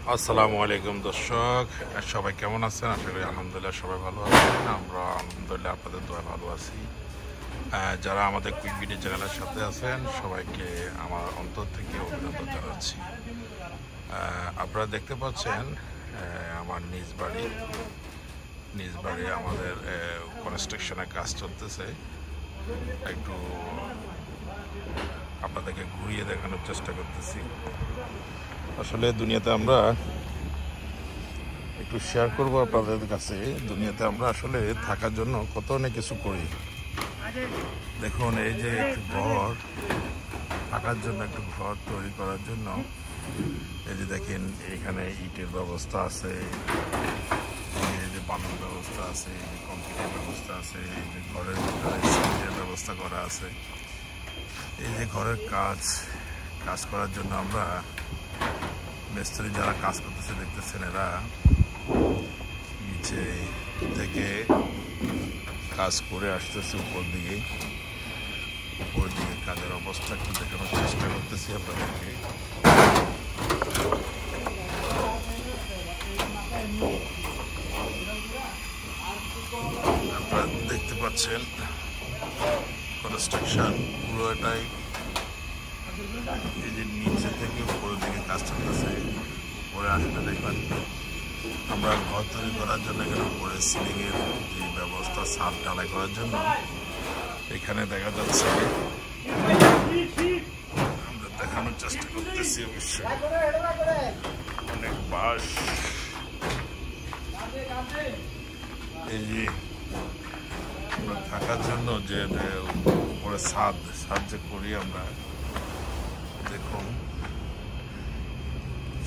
আসসালামু আলাইকুম দর্শক, সবাই কেমন আছেন? আশা করি আলহামদুলিল্লাহ সবাই ভালো আছেন। আমরা আলহামদুলিল্লাহ আপনাদের দোয়া ভালো আছি। যারা আমাদের কুইক ভিডিও চ্যানেলের সাথে আছেন সবাইকে আমার অন্তর থেকে অভিনন্দন জানাচ্ছি। আপনারা দেখতে পাচ্ছেন আমার নিজ বাড়ি আমাদের কনস্ট্রাকশনের কাজ চলতেছে। একটু আপনাদেরকে ঘুরিয়ে দেখানোর চেষ্টা করতেছি। আসলে দুনিয়াতে আমরা একটু শেয়ার করবো আপনাদের কাছে। দুনিয়াতে আমরা আসলে থাকার জন্য কত অনেক কিছু করি। দেখুন, এই যে একটু ঘর থাকার জন্য, একটু ঘর তৈরি করার জন্য এই যে দেখেন এখানে ইটের ব্যবস্থা আছে, এই যে বালুর ব্যবস্থা আছে, এই যে কংক্রিটের ব্যবস্থা আছে, এই যে ঘরের ভিতরে সিমেন্টের ব্যবস্থা করা আছে। এই যে ঘরের কাজ করার জন্য আমরা মিস্ত্রি যারা কাজ করতেছে দেখতেছেন, এরা নিচে থেকে কাজ করে আসতেছে উপর দিকে কাজের অবস্থা একটু দেখানোর চেষ্টা করতেছি আপনাদেরকে। আপনারা দেখতে পাচ্ছেন কনস্ট্রাকশন পুরো এটাই, এই যে নিচে থেকে উপরের দিকে কাজ চলতেছে। উপরে আসলে দেখবেন আমরা ঘর তৈরি করার জন্য এখানে উপরে সিলিংয়ের যে ব্যবস্থা, ছাদ ঢালাই করার জন্য এখানে দেখা যাচ্ছে, আমরা দেখানোর চেষ্টা করতেছি অবশ্যই অনেক বাঁশ, এই যে আমরা থাকার জন্য যে উপরে ছাদ যে করি আমরা, দেখুন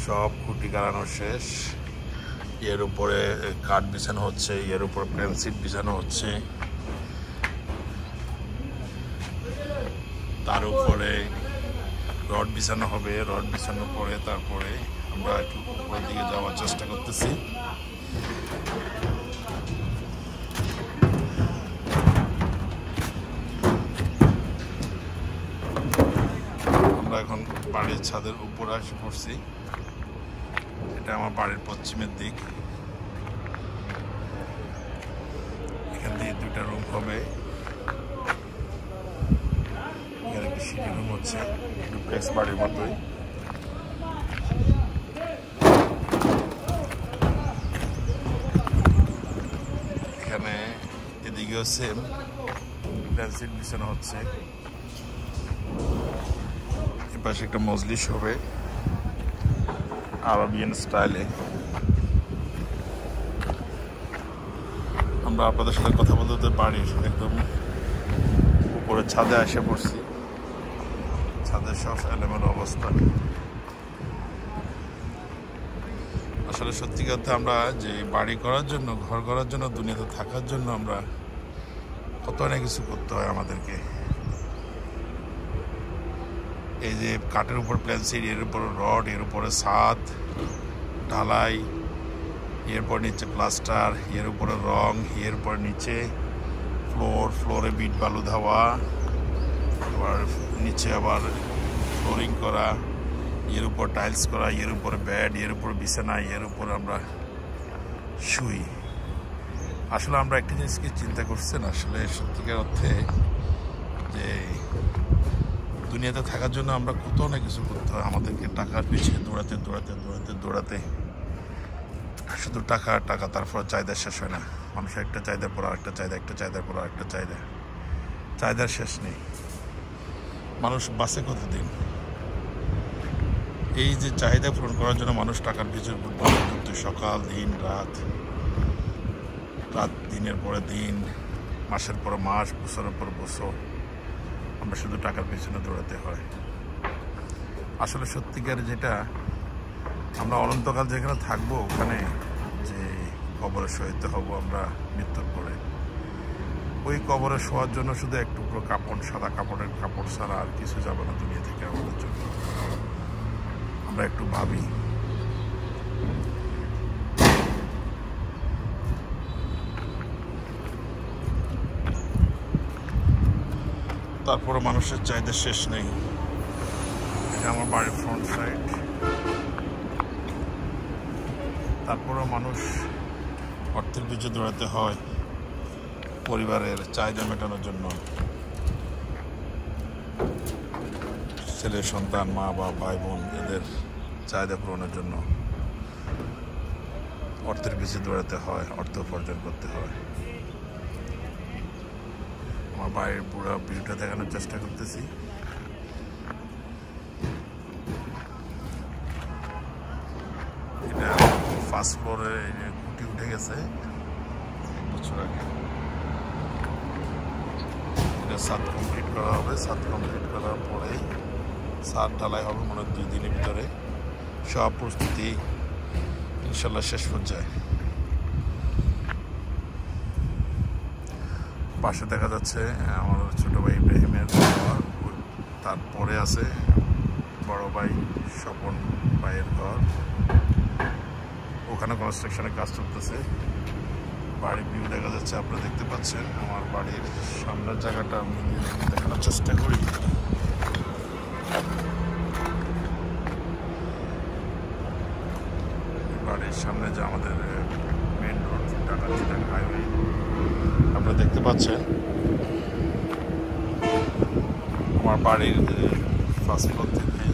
সব খুঁটি গাড়ানো শেষ। এর উপরে কাঠ বিছানো হচ্ছে, এর উপরে প্যান্সিট বিছানো হচ্ছে, তার উপরে রড বিছানো হবে। রড বিছানোর পরে তারপরে আমরা একটু উপরের দিকে যাওয়ার চেষ্টা করতেছি। আমরা এখন বাড়ির ছাদের উপরে এসে পড়ছি। এটা আমার বাড়ির পশ্চিমের দিক। এখান দিয়ে দুইটা রুম হবে। এখানে একটি সিঁড়ি রুম হচ্ছে, ডুপ্লেক্স বাড়ির মতোই। এখানে এদিকেও সেম প্যান্সিট বিছানো হচ্ছে। এপাশে একটা মজলিস হবে আরবিয়ান স্টাইলে। আমরা আপনাদের সাথে কথা বলতে বাড়ির একদম উপরে ছাদে এসে পড়ছি। ছাদের সব এলোমেলো অবস্থা। আসলে সত্যি কথা, আমরা যে বাড়ি করার জন্য, ঘর করার জন্য, দুনিয়াতে থাকার জন্য আমরা কত অনেক কিছু করতে হয় আমাদেরকে। এই যে কাঠের উপর প্ল্যান্সিট, এর উপরে রড, এর উপরে ছাদ ঢালাই, এরপর নিচে প্লাস্টার, এর উপরে রং, এর উপর নিচে ফ্লোরে বিট বালু দেওয়া, আবার নিচে আবার ফ্লোরিং করা, এর উপর টাইলস করা, এর উপরে বেড, এর উপর বিছানা, এর উপর আমরা শুই। আসলে আমরা একটা জিনিসকে চিন্তা করছেন, আসলে সত্যিকার অর্থে যে দুনিয়াতে থাকার জন্য আমরা কত অনেক কিছু করতে হয় আমাদেরকে। টাকার পিছিয়ে দৌড়াতে শুধু টাকা, তারপর চাহিদা শেষ হয় না। মানুষের একটা চাহিদার পর আরেকটা চাহিদা, একটা চাহিদার পর আরেকটা চাহিদার শেষ নেই। মানুষ বাঁচে কতদিন? এই যে চাহিদা পূরণ করার জন্য মানুষ টাকার পিছনে ঘুরতে, সকাল দিন রাত দিনের পরে দিন, মাসের পর মাস, বছরের পর বছর আমরা শুধু টাকার পিছনে দৌড়াতে হয়। আসলে সত্যিকার যেটা, আমরা অনন্তকাল যেখানে থাকবো, ওখানে যে কবরে শোয়াতে হব আমরা মৃত্যুর পরে, ওই কবরে শোয়ার জন্য শুধু এক টুকরো কাপড়, সাদা কাপড়ের কাপড় ছাড়া আর কিছু যাবে না দুনিয়া থেকে আমাদের জন্য। আমরা একটু ভাবি। তারপরে মানুষের চাহিদা শেষ নেই। এটা আমার বাড়ির ফ্রন্ট সাইড। তারপরেও মানুষ অর্থের পিছু দৌড়াতে হয় পরিবারের চাহিদা মেটানোর জন্য, ছেলে সন্তান, মা বাবা, ভাই বোন এদের চাহিদা পূরণের জন্য অর্থের পিছু দৌড়াতে হয়, অর্থ উপার্জন করতে হয়। আমার বাড়ির পুরো ভিউটা দেখানোর চেষ্টা করতেছি। এটা ফার্স্ট ফ্লোরে খুঁটি উঠে গেছে বছর আগে। এটা ছাদ কমপ্লিট করা হবে, ছাদ কমপ্লিট করার পরেই ছাদ ঢালাই হবে মনে হয় 2 দিনের ভিতরে। সব প্রস্তুতি ইনশাল্লাহ শেষ পর্যায়ে। পাশে দেখা যাচ্ছে আমার ছোট ভাই ইব্রাহিমের ঘর, তারপরে আছে বড় ভাই স্বপন ভাইয়ের ঘর, ওখানে কনস্ট্রাকশনের কাজ চলতেছে। বাড়ির ভিউ দেখা যাচ্ছে, আপনারা দেখতে পাচ্ছেন। আমার বাড়ির সামনের জায়গাটা আমি দেখানোর চেষ্টা করি। বাড়ির সামনে যে আমাদের main road, Dhaka Chittagong highway, আপনারা দেখতে পাচ্ছেন। আমার বাড়ির ফার্স্ট ফ্লোর থেকে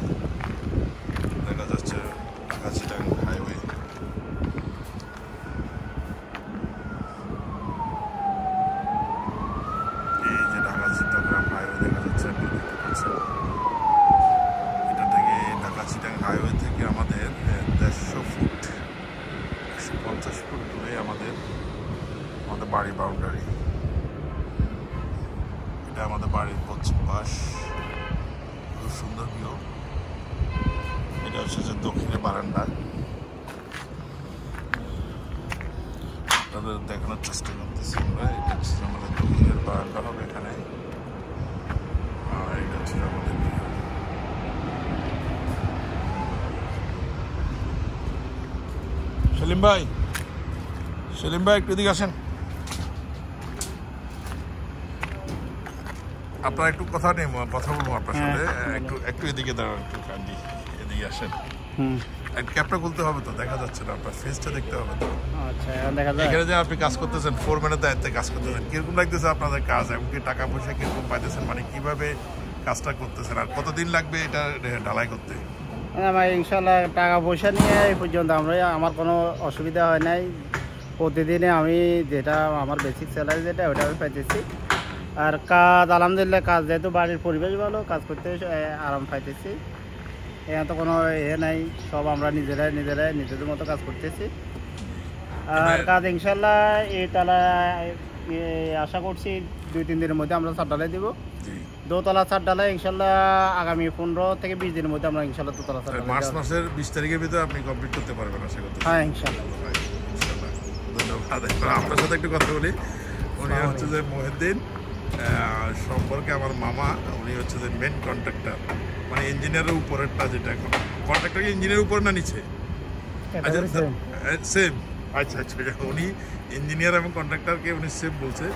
দেখা যাচ্ছে ঢাকা চিটাগাং হাইওয়ে। এই যে ঢাকা চিটাগাং হাইওয়ে দেখা যাচ্ছে, আপনারা দেখতে পাচ্ছেন। এটা থেকে ঢাকা চিটাগাং হাইওয়ে থেকে আমাদের 150 ফুট 150 ফুট দূরে আমাদের বাড়ি বাউন্ডারি। এটা আমাদের বাড়ির পশ্চিম পাশ, খুব সুন্দর ভিউ। এটা হচ্ছে যে দক্ষিণে বারান্দা, তাদের দেখানোর চেষ্টা করতেছি আমরা। এটা হচ্ছে আমাদের দক্ষিণের বারান্দা হবে এখানে, আর এটা হচ্ছে আমাদের ভিউ। সেলিম ভাই, সেলিম ভাই একটু এদিকে আসেন। আপনার একটু কথা নেই, কথা বলবো আপনার সাথে। একটু এদিকে দাঁড়ান, একটু কান্দি এদিকে আসেন। ক্যাপটা খুলতে হবে তো, দেখা যাচ্ছে না, আপনার ফেসটা দেখতে হবে তো। আচ্ছা, দেখা যায়। এখানে যে আপনি কাজ করতেছেন, ফোরম্যানের দায়িত্বে কাজ করতেছেন, কিরকম লাগতেছে আপনাদের কাজ? এমনকি টাকা পয়সা কিরকম পাইতেছেন, মানে কিভাবে কাজটা করতেছেন, আর কতদিন লাগবে এটা ঢালাই করতে? আমার ইনশাল্লাহ টাকা পয়সা নিয়ে এই পর্যন্ত আমার কোনো অসুবিধা হয় নাই। প্রতিদিনে আমি যেটা আমার বেসিক স্যালারি যেটা ওটা আমি পাইতেছি। আর কাজ আলহামদুলিল্লাহ, কাজ যেহেতু বাড়ির পরিবেশ ভালো, কাজ করতে আরাম পাইতেছি। এখানে তো কোনো নাই, সব আমরা নিজেরাই নিজেদের মতো কাজ করতেছি। আর কাজ ইনশাল্লাহ এই তালা আশা করছি 2-3 দিনের মধ্যে আমরা ছাদ ঢালাই দিব। দোতলা ছাদ ঢালাই ইনশাল্লাহ আগামী 15 থেকে 20 দিনের মধ্যে আমরা ইনশাল্লাহ দোতলা ছাদ মার্চ মাসের 20 তারিখের ভিতরে আপনি কমপ্লিট করতে পারবেন আশা করতেছি। হ্যাঁ ইনশাল্লাহ। ধন্যবাদ। আপনার সাথে একটু কথা বলি। উনি হচ্ছে যে মহিউদ্দিন সম্পর্কে আমার মামা, উনি হচ্ছে যে মেন কন্ট্রাক্টর, মানে ইঞ্জিনিয়ারের উপরেরটা, যেটা কন্ট্রাক্টর ইঞ্জিনিয়ারের উপরে না নিচে? সেম। আচ্ছা আচ্ছা, উনি ইঞ্জিনিয়ার এবং কন্ট্রাক্টরকে উনি সেম বলছে।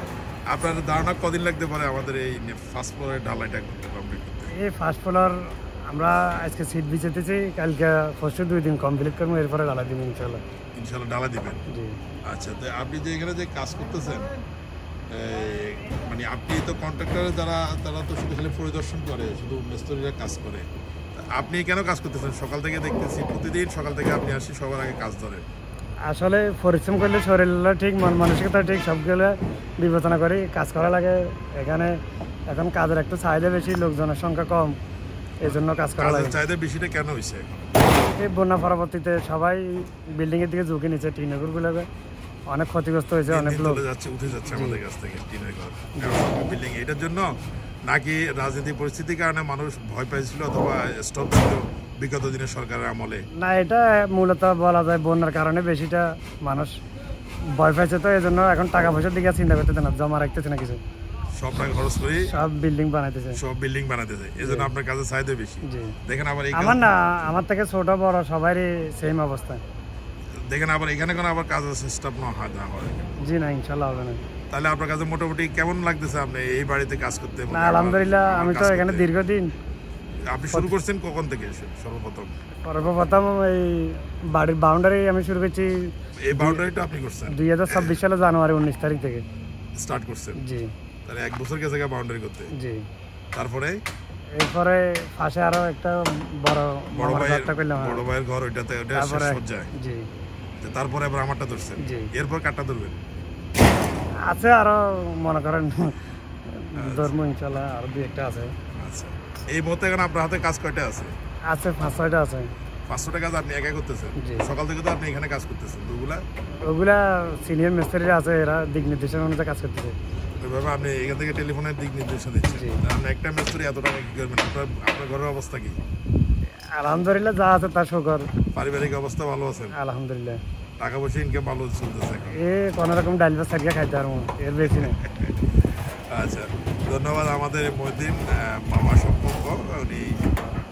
আপনার ধারণা কদিন লাগতে পারে আমাদের এই ফার্স্ট ফ্লোরের ঢালাইটা করতে, কমপ্লিট করতে? এই ফার্স্ট ফ্লোর আমরা আজকে সিট বিছাতেছি, কালকে ফার্স্টে 2 দিন কমপ্লিট করবো, এরপরে ঢালাই দিব ইনশাল্লাহ। ইনশাল্লাহ ঢালাই দিবেন? জি। আচ্ছা, তো আপনি যে এখানে যে কাজ করতেছেন, মানে আপনি তো কন্ট্রাক্টর, তারা তো শুধু খালি পরিদর্শন করে, শুধু মিস্ত্রিরা কাজ করে। আপনি কেন কাজ করতেছেন? সকাল থেকে দেখতেছি প্রতিদিন সকাল থেকে আপনি আসি সবার আগে কাজ ধরেন। আসলে পরিশ্রম করলে শরীর ঠিক, মন মানসিকতা ঠিক, সবগুলো বিবেচনা করি কাজ করা লাগে। এখানে এখন কাজের একটু চাহিদা বেশি, লোকজনের সংখ্যা কম, এই জন্য কাজ করা লাগে। চাহিদা বেশিটা কেন হয়েছে? এই বন্যা পরবর্তীতে সবাই বিল্ডিংয়ের দিকে ঝুঁকি নিচ্ছে, টিনগুলো অনেক ক্ষতিগ্রস্ত হয়েছে, অনেক লোক উঠে যাচ্ছে আমাদের কাছ থেকে টিনের ঘর, বিল্ডিং। এটার জন্য নাকি রাজনীতি পরিস্থিতির কারণে মানুষ ভয় পাইছিল, অথবা স্টপ ছিল বিগত দিনের সরকারের আমলে? না, এটা মূলত বলা যায় বন্যার কারণে বেশিটা মানুষ ভয় পাইছে, তো এই জন্য এখন টাকা পয়সার দিকে চিন্তা করতেছে না, জমা রাখতেছে না কিছু, সব টাকা খরচ করে সব বিল্ডিং বানাইতেছে, এই জন্য আপনার কাছে চাহিদা বেশি। দেখেন আবার আমার না, আমার থেকে ছোট বড় সবারই সেম অবস্থা। দেখেন আবার এখানে কোনো আবার কাজের সিস্টেম না হয়? জি না, ইনশাল্লাহ হবে না। তাহলে আপনার কাছে মোটামুটি কেমন লাগতেছে আপনি এই বাড়িতে কাজ করতে? না আলহামদুলিল্লাহ, আমি তো এখানে দীর্ঘদিন আপনি শুরু করছেন কখন থেকে সর্বপ্রথম? সর্বপ্রথম এই বাড়ির বাউন্ডারি আমি শুরু করছি এই বাউন্ডারিটা আপনি করছেন 2026 সালে জানুয়ারি 19 তারিখ থেকে স্টার্ট করছেন? জি। তাহলে 1 বছর গেছে বাউন্ডারি করতে। জি। তারপরে এরপরে পাশে আরো একটা বড় ভাইয়ের ঘর, ওইটাতে ওটা শেষ পর্যায়ে। জি। তারপরে আবার আমারটা ধরছেন। এরপর কাটটা ধরবেন? আছে আরো মনে করেন ধর্ম ইনশাল্লাহ আরো 2-1টা আছে। আচ্ছা, এই মুহূর্তে এখন আপনার হাতে কাজ কয়টা আছে? আছে 5-6টা আছে। 500টা কাজ আপনি একাই করতেছেন? সকাল থেকে তো আপনি এখানে কাজ করতেছেন। ওগুলা সিনিয়র মিস্ত্রিরা আছে, এরা দিক নির্দেশনা অনুযায়ী কাজ করতেছে। ওইভাবে আপনি এখান থেকে টেলিফোনের দিক নির্দেশনা দিচ্ছেন। আপনি একটা মিস্ত্রি এত টাকা কি করবেন? আপনার ঘরের অবস্থা কি? আলহামদুলিল্লাহ, যা আছে তার শুকর। পারিবারিক অবস্থা ভালো আছে? আলহামদুলিল্লাহ। টাকা পয়সা ইনকাম ভালো চলতেছে? কোন রকম ডাল ভাত সারিয়া খাইতে পারবো, এর বেশি নেই। আচ্ছা, ধন্যবাদ। আমাদের মহিউদ্দিন মামা সম্পর্ক, উনি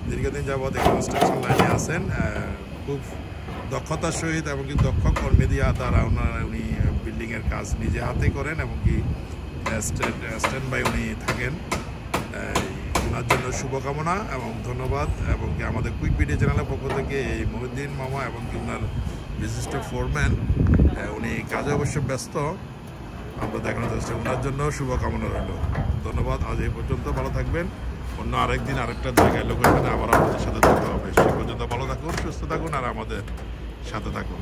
দীর্ঘদিন যাবৎ কনস্ট্রাকশন লাইনে আছেন। খুব দক্ষতার সহিত এবং কি দক্ষ কর্মী দিয়া তারা উনি বিল্ডিংয়ের কাজ নিজে হাতে করেন এবং কি স্ট্যান্ড বাই উনি থাকেন। ওনার জন্য শুভকামনা এবং ধন্যবাদ। এবং কি আমাদের কুইক ভিডিও চ্যানেলের পক্ষ থেকে এই মহিউদ্দিন মামা এবং কি ওনার বিশিষ্ট ফোরম্যান, উনি কাজে অবশ্য ব্যস্ত, আমরা দেখানোর চেষ্টা, ওনার জন্য শুভকামনা রইল। ধন্যবাদ। আজ এই পর্যন্ত, ভালো থাকবেন। অন্য আরেকদিন আরেকটা জায়গায় লোকের সাথে আবার আপনাদের সাথে দেখা হবে। সে পর্যন্ত ভালো থাকুন, সুস্থ থাকুন আর আমাদের সাথে থাকুন।